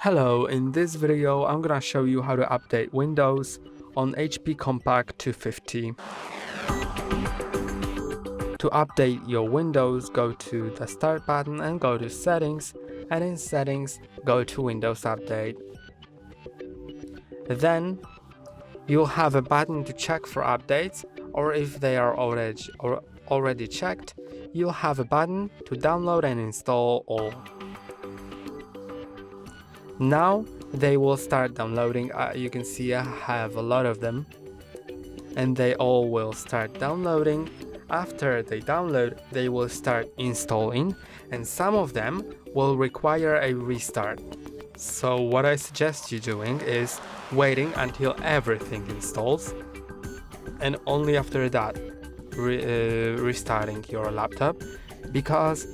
Hello, in this video I'm gonna show you how to update Windows on HP Compaq 250. To update your Windows, go to the Start button and go to Settings, and in Settings, go to Windows Update. Then, you'll have a button to check for updates, or if they are already checked, you'll have a button to download and install all. Now they will start downloading. You can see I have a lot of them, and they all will start downloading. After they download, they will start installing, and some of them will require a restart. So what I suggest you doing is waiting until everything installs, and only after that restarting your laptop, because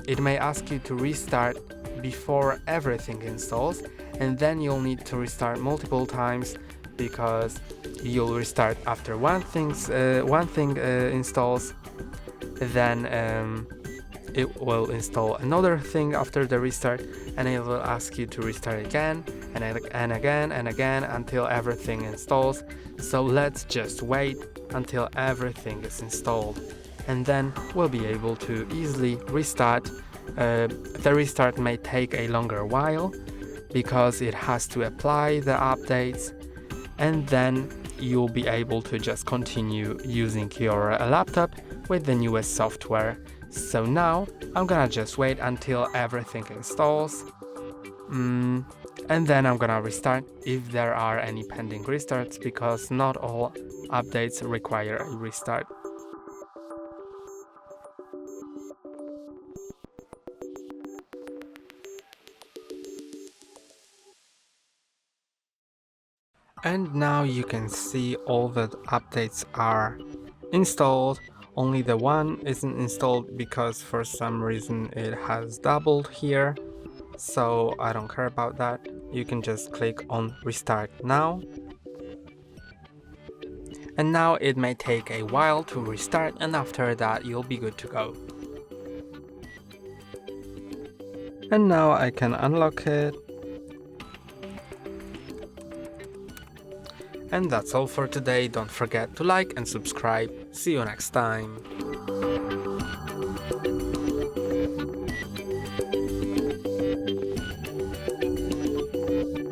it may ask you to restart before everything installs, and then you'll need to restart multiple times because you'll restart after one thing installs, then it will install another thing after the restart, and it will ask you to restart again and again and again until everything installs. So let's just wait until everything is installed, and then we'll be able to easily restart. The restart may take a longer while because it has to apply the updates, and then you'll be able to just continue using your laptop with the newest software. So now I'm gonna just wait until everything installs, and then I'm gonna restart if there are any pending restarts, because not all updates require a restart. And now you can see all the updates are installed. Only the one isn't installed because for some reason it has doubled here. So I don't care about that. You can just click on restart now. And now it may take a while to restart, and after that you'll be good to go. And now I can unlock it. And that's all for today. Don't forget to like and subscribe. See you next time.